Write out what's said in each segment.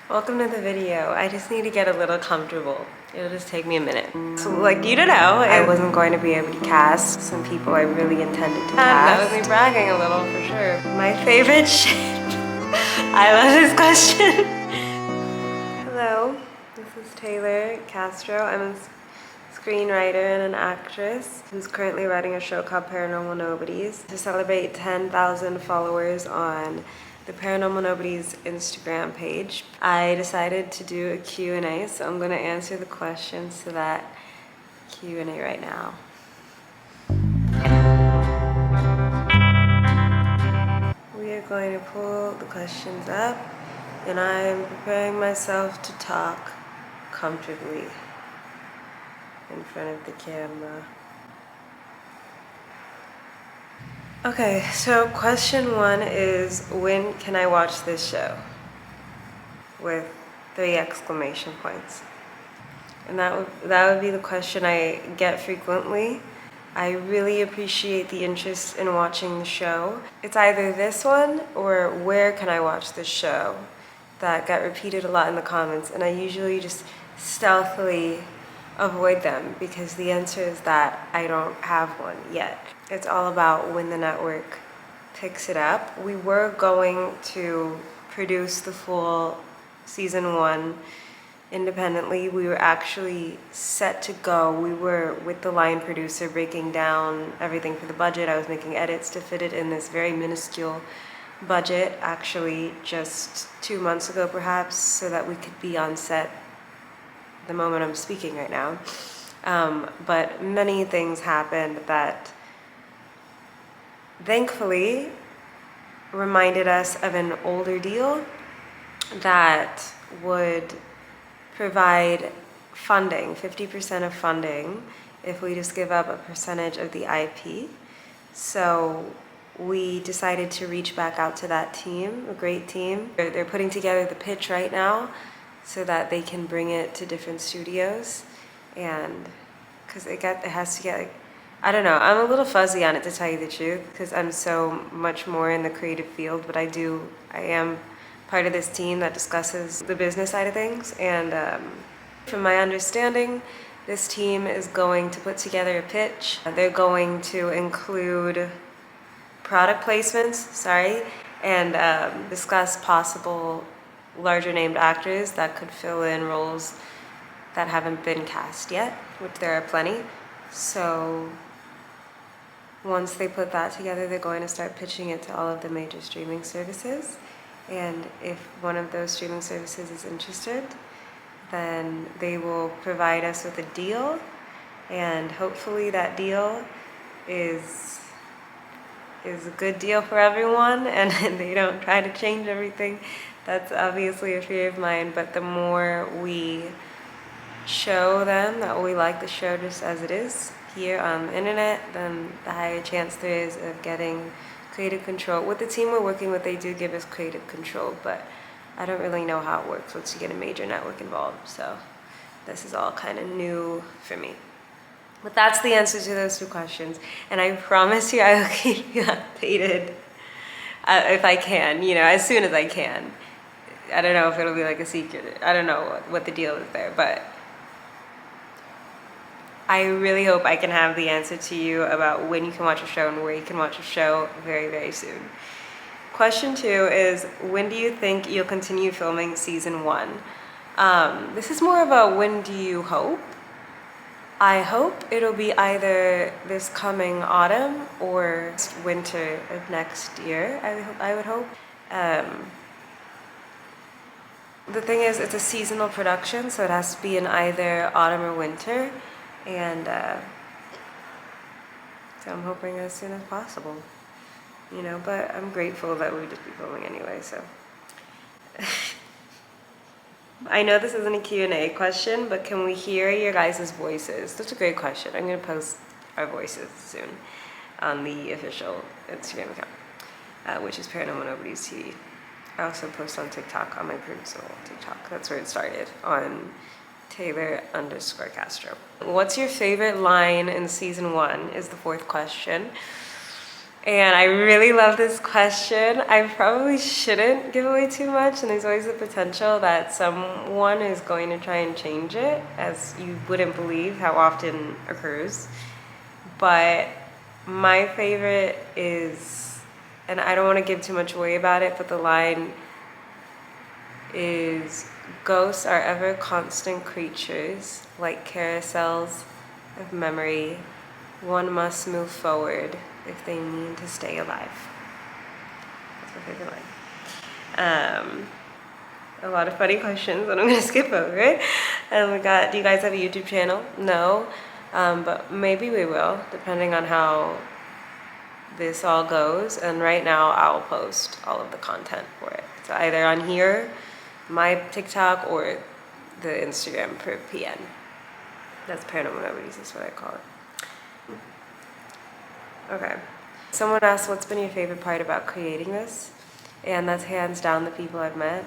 Welcome to the video. I just need to get a little comfortable. It'll just take me a minute. So like you to know, I wasn't going to be able to cast some people I really intended to cast. That was me bragging a little for sure. My favorite shit. I love this question. Hello, this is Taylor Castro. I'm a screenwriter and an actress who's currently writing a show called Paranormal Nobodies to celebrate 10,000 followers on the Paranormal Nobodies Instagram page. I decided to do a Q&A, so I'm going to answer the questions to that Q&A right now. We are going to pull the questions up, and I'm preparing myself to talk comfortably in front of the camera. Okay, so question one is, when can I watch this show? With 3 exclamation points. And that would be the question I get frequently. I really appreciate the interest in watching the show. It's either this one or where can I watch this show that got repeated a lot in the comments, and I usually just stealthily avoid them because the answer is that I don't have one yet. It's all about when the network picks it up. We were going to produce the full season 1 independently. We were actually set to go. We were with the line producer breaking down everything for the budget. I was making edits to fit it in this very minuscule budget, actually just 2 months ago perhaps, so that we could be on set the moment I'm speaking right now. But many things happened that thankfully reminded us of an older deal that would provide funding, 50% of funding, if we just give up a percentage of the IP. So we decided to reach back out to that team, a great team. They're putting together the pitch right now so that they can bring it to different studios, and because it has to get, like, I don't know, I'm a little fuzzy on it to tell you the truth because I'm so much more in the creative field, but I am part of this team that discusses the business side of things, and from my understanding, this team is going to put together a pitch. They're going to include product placements, and discuss possible larger named actors that could fill in roles that haven't been cast yet, which there are plenty. So once they put that together, they're going to start pitching it to all of the major streaming services. And if one of those streaming services is interested, then they will provide us with a deal, and hopefully that deal is a good deal for everyone, and they don't try to change everything. That's obviously a fear of mine, but the more we show them that we like the show just as it is here on the internet, then the higher chance there is of getting creative control. With the team we're working with, they do give us creative control, but I don't really know how it works once you get a major network involved, so this is all kind of new for me. But that's the answer to those 2 questions, and I promise you I will keep you updated if I can, as soon as I can. I don't know if it'll be like a secret. I don't know what the deal is there, but I really hope I can have the answer to you about when you can watch a show and where you can watch a show very, very soon. Question 2 is, when do you think you'll continue filming season 1? This is more of a when do you hope? I hope it'll be either this coming autumn or winter of next year, I would hope. The thing is, it's a seasonal production, so it has to be in either autumn or winter, and so I'm hoping as soon as possible, but I'm grateful that we would just be filming anyway, so. I know this isn't a Q&A question, but can we hear your guys' voices? That's a great question. I'm going to post our voices soon on the official Instagram account, which is Paranormal Nobodies TV. I also post on TikTok, on my personal TikTok. That's where it started, on Taylor_Castro. What's your favorite line in season 1 is the 4th question. And I really love this question. I probably shouldn't give away too much, and there's always the potential that someone is going to try and change it, as you wouldn't believe how often occurs. But my favorite is, and I don't want to give too much away about it, but the line is, "Ghosts are ever constant creatures, like carousels of memory. One must move forward if they mean to stay alive." That's my favorite line. A lot of funny questions, and I'm gonna skip over it. And we got, do you guys have a YouTube channel? No, but maybe we will, depending on how this all goes. And right now I'll post all of the content for it. So either on here, my TikTok, or the Instagram for PN. That's Paranormal Nobodies, is what I call it. Okay. Someone asked, what's been your favorite part about creating this? And that's hands down the people I've met.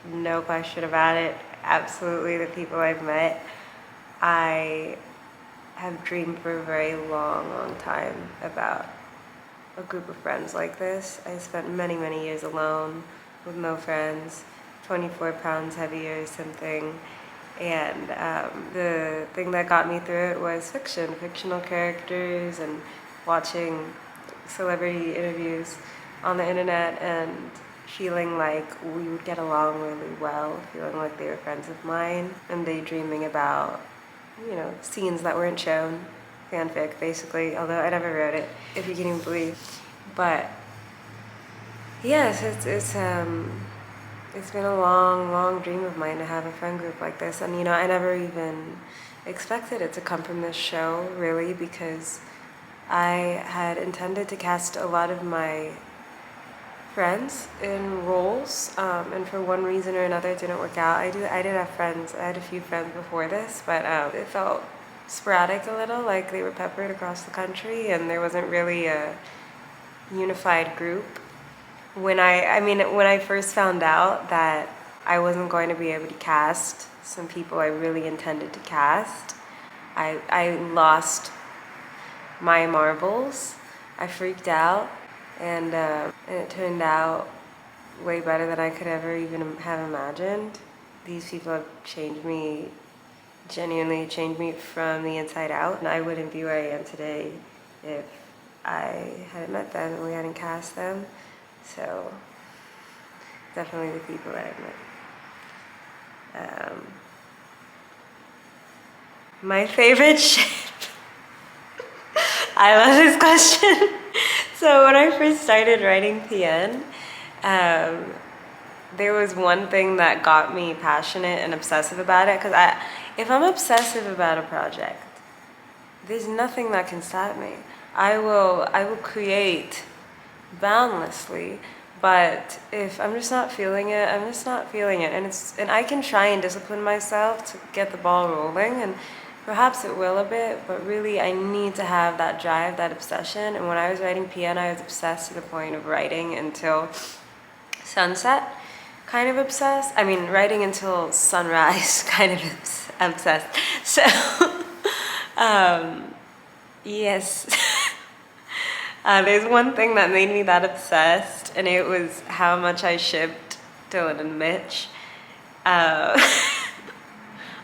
No question about it. Absolutely the people I've met. I have dreamed for a very long time about a group of friends like this. I spent many years alone with no friends, 24 pounds heavier or something. And the thing that got me through it was fiction, fictional characters, and watching celebrity interviews on the internet and feeling like we would get along really well, feeling like they were friends of mine, and daydreaming about, you know, scenes that weren't shown, fanfic basically, although I never wrote it, if you can even believe. But yes, it's been a long dream of mine to have a friend group like this, and you know, I never even expected it to come from this show, really, because I had intended to cast a lot of my friends in roles, and for one reason or another it didn't work out. I did have friends, I had a few friends before this, but it felt sporadic a little, like they were peppered across the country, and there wasn't really a unified group. When I first found out that I wasn't going to be able to cast some people I really intended to cast, I lost my marbles. I freaked out, and it turned out way better than I could ever even have imagined. These people have changed me, genuinely changed me from the inside out, and I wouldn't be where I am today if I hadn't met them and we hadn't cast them. So definitely the people that I've met. My favorite ship. I love this question. So when I first started writing PN, there was one thing that got me passionate and obsessive about it, because if I'm obsessive about a project, there's nothing that can stop me. I will create boundlessly, but if I'm just not feeling it, I'm just not feeling it. And I can try and discipline myself to get the ball rolling, and perhaps it will a bit, but really I need to have that drive, that obsession. And when I was writing PN, I was obsessed to the point of writing until sunset, kind of obsessed. I mean, writing until sunrise, kind of obsessed. So, yes. There's one thing that made me that obsessed, and it was how much I shipped Dylan and Mitch.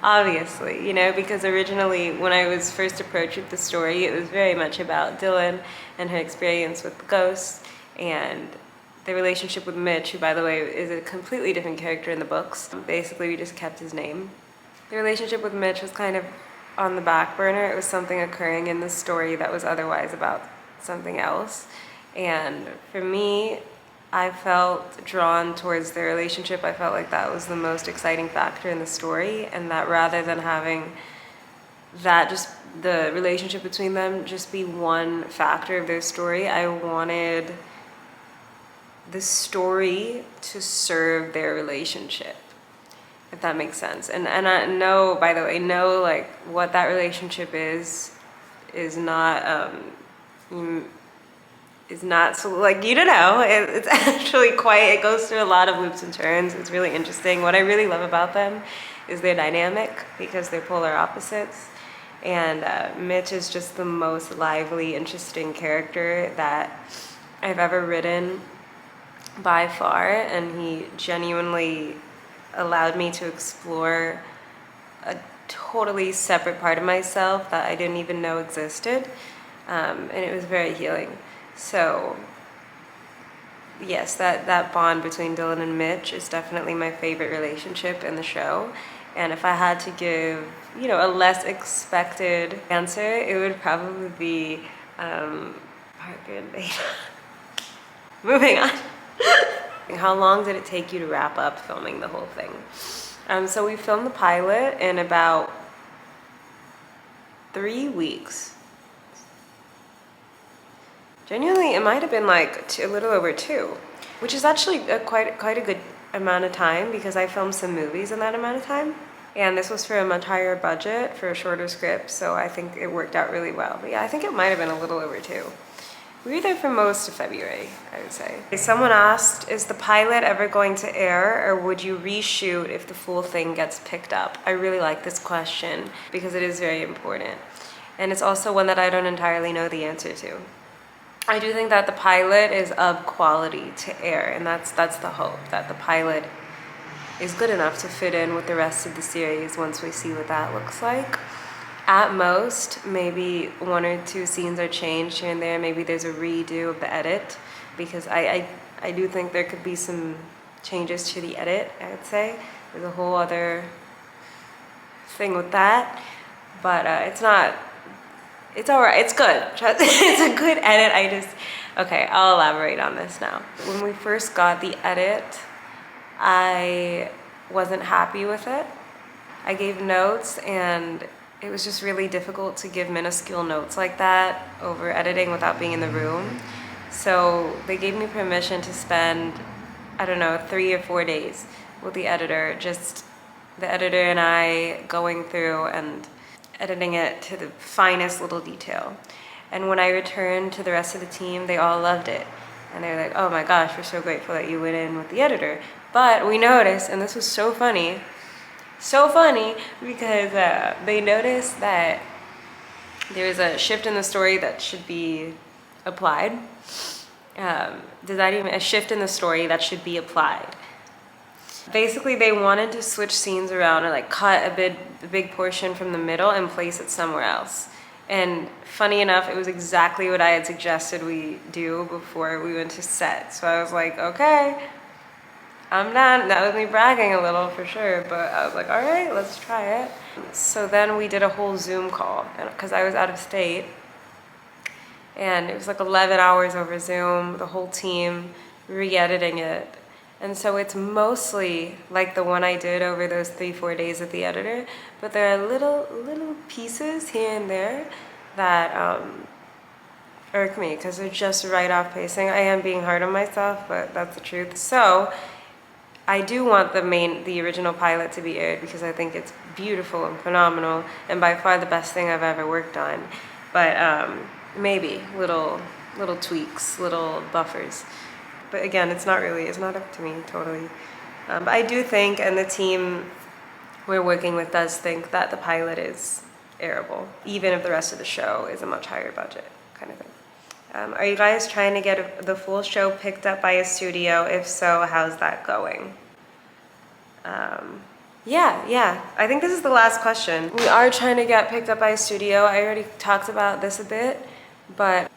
Obviously, you know, because originally when I was first approached with the story, it was very much about Dylan and her experience with the ghosts, and the relationship with Mitch, who, by the way, is a completely different character in the books. Basically, we just kept his name. The relationship with Mitch was kind of on the back burner. It was something occurring in the story that was otherwise about something else. And for me, I felt drawn towards their relationship. I felt like that was the most exciting factor in the story, and that rather than having that, just the relationship between them, just be one factor of their story, I wanted the story to serve their relationship, if that makes sense. And I know, by the way, like what that relationship is not so, like, you don't know, it's actually it goes through a lot of loops and turns. It's really interesting. What I really love about them is their dynamic, because they're polar opposites. And Mitch is just the most lively, interesting character that I've ever written by far, and he genuinely allowed me to explore a totally separate part of myself that I didn't even know existed, and it was very healing. So yes, that bond between Dylan and Mitch is definitely my favorite relationship in the show. And if I had to give, a less expected answer, it would probably be Parker and Beta. Moving on. How long did it take you to wrap up filming the whole thing? So we filmed the pilot in about 3 weeks. Genuinely, it might have been like a little over 2, which is actually quite a good amount of time because I filmed some movies in that amount of time. And this was for a much higher budget for a shorter script, so I think it worked out really well. But yeah, I think it might have been a little over 2. We were there for most of February, I would say. Someone asked, is the pilot ever going to air, or would you reshoot if the full thing gets picked up? I really like this question because it is very important. And it's also one that I don't entirely know the answer to. I do think that the pilot is of quality to air, and that's the hope, that the pilot is good enough to fit in with the rest of the series once we see what that looks like. At most, maybe 1 or 2 scenes are changed here and there. Maybe there's a redo of the edit, because I do think there could be some changes to the edit, I would say. There's a whole other thing with that, but it's not, it's all right, it's good. It's a good edit. Okay, I'll elaborate on this now. When we first got the edit, I wasn't happy with it. I gave notes, and it was just really difficult to give minuscule notes like that over editing without being in the room. So they gave me permission to spend, 3 or 4 days with the editor, just the editor and I going through and editing it to the finest little detail. And when I returned to the rest of the team, they all loved it. And they were like, oh my gosh, we're so grateful that you went in with the editor. But we noticed, and this was so funny because they noticed that there was a shift in the story that should be applied. A shift in the story that should be applied. Basically, they wanted to switch scenes around, or like cut a big portion from the middle and place it somewhere else. And funny enough, it was exactly what I had suggested we do before we went to set. So I was like, okay, I'm done. That was me bragging a little for sure, but I was like, all right, let's try it. So then we did a whole Zoom call because I was out of state, and it was like 11 hours over Zoom, the whole team re-editing it. And so it's mostly like the one I did over those 3-4 days with the editor, but there are little pieces here and there that irk me because they're just right off pacing. I am being hard on myself, but that's the truth. So I do want the original pilot to be aired because I think it's beautiful and phenomenal and by far the best thing I've ever worked on. But maybe little tweaks, little buffers. But again, it's not up to me totally. But I do think, and the team we're working with does think, that the pilot is airable, even if the rest of the show is a much higher budget kind of thing. Are you guys trying to get the full show picked up by a studio? If so, how's that going? Yeah. I think this is the last question. We are trying to get picked up by a studio. I already talked about this a bit, but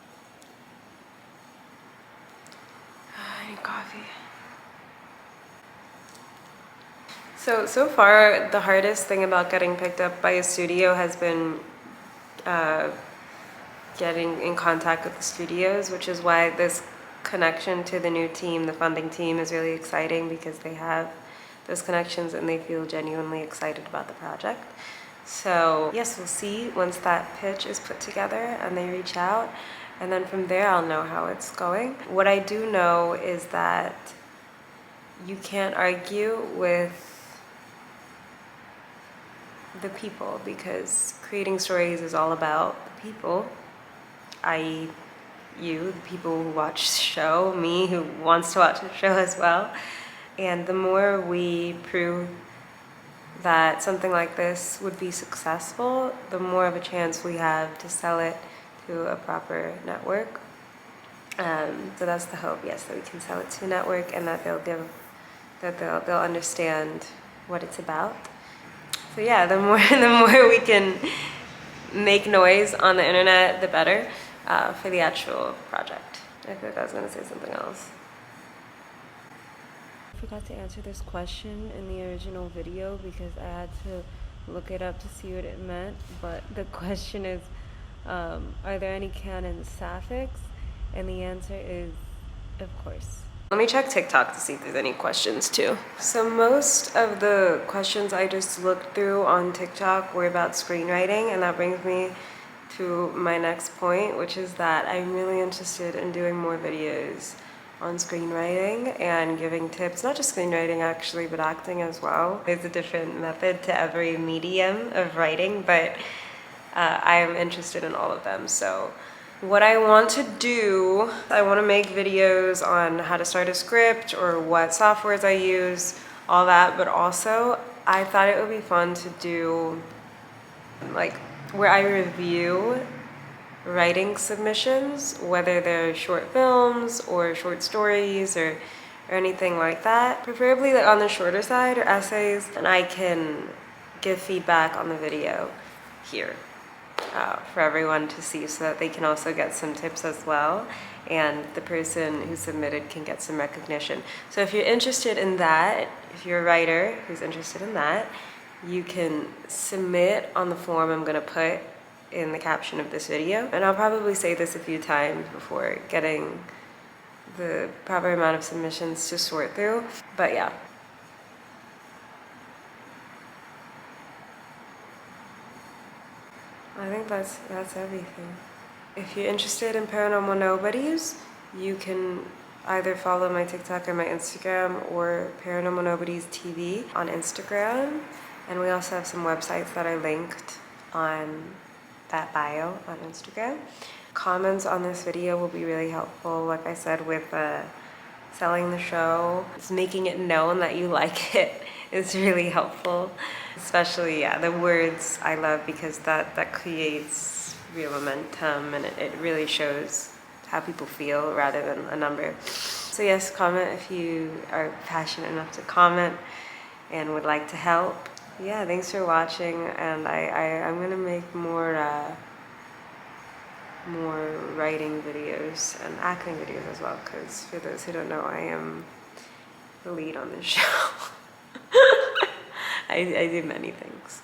coffee. So far, the hardest thing about getting picked up by a studio has been getting in contact with the studios, which is why this connection to the new team, the funding team, is really exciting because they have those connections and they feel genuinely excited about the project. So yes, we'll see once that pitch is put together and they reach out. And then from there, I'll know how it's going. What I do know is that you can't argue with the people because creating stories is all about the people, i.e. you, the people who watch the show, me who wants to watch the show as well. And the more we prove that something like this would be successful, the more of a chance we have to sell it to a proper network. So that's the hope, yes, that we can sell it to a network and that they'll understand what it's about. So yeah, the more the more we can make noise on the internet, the better for the actual project. I feel like I was gonna say something else. I forgot to answer this question in the original video because I had to look it up to see what it meant, but the question is, are there any canon sapphics? And the answer is, of course. Let me check TikTok to see if there's any questions too. So most of the questions I just looked through on TikTok were about screenwriting, and that brings me to my next point, which is that I'm really interested in doing more videos on screenwriting and giving tips, not just screenwriting actually, but acting as well. There's a different method to every medium of writing, but I am interested in all of them. So what I want to do, I want to make videos on how to start a script or what softwares I use, all that, but also I thought it would be fun to do like where I review writing submissions, whether they're short films or short stories or anything like that, preferably like on the shorter side or essays, and I can give feedback on the video here. For everyone to see so that they can also get some tips as well, and the person who submitted can get some recognition. So if you're interested in that, if you're a writer who's interested in that, you can submit on the form I'm gonna put in the caption of this video, and I'll probably say this a few times before getting the proper amount of submissions to sort through, but yeah. I think that's everything. If you're interested in Paranormal Nobodies, you can either follow my TikTok or my Instagram, or Paranormal Nobodies TV on Instagram. And we also have some websites that I linked on that bio on Instagram. Comments on this video will be really helpful, like I said, with selling the show. It's making it known that you like it is really helpful. Especially, yeah, the words I love, because that creates real momentum, and it really shows how people feel rather than a number. So yes, comment if you are passionate enough to comment and would like to help. Yeah, thanks for watching, and I'm gonna make more writing videos and acting videos as well, because for those who don't know, I am the lead on this show. I do many things.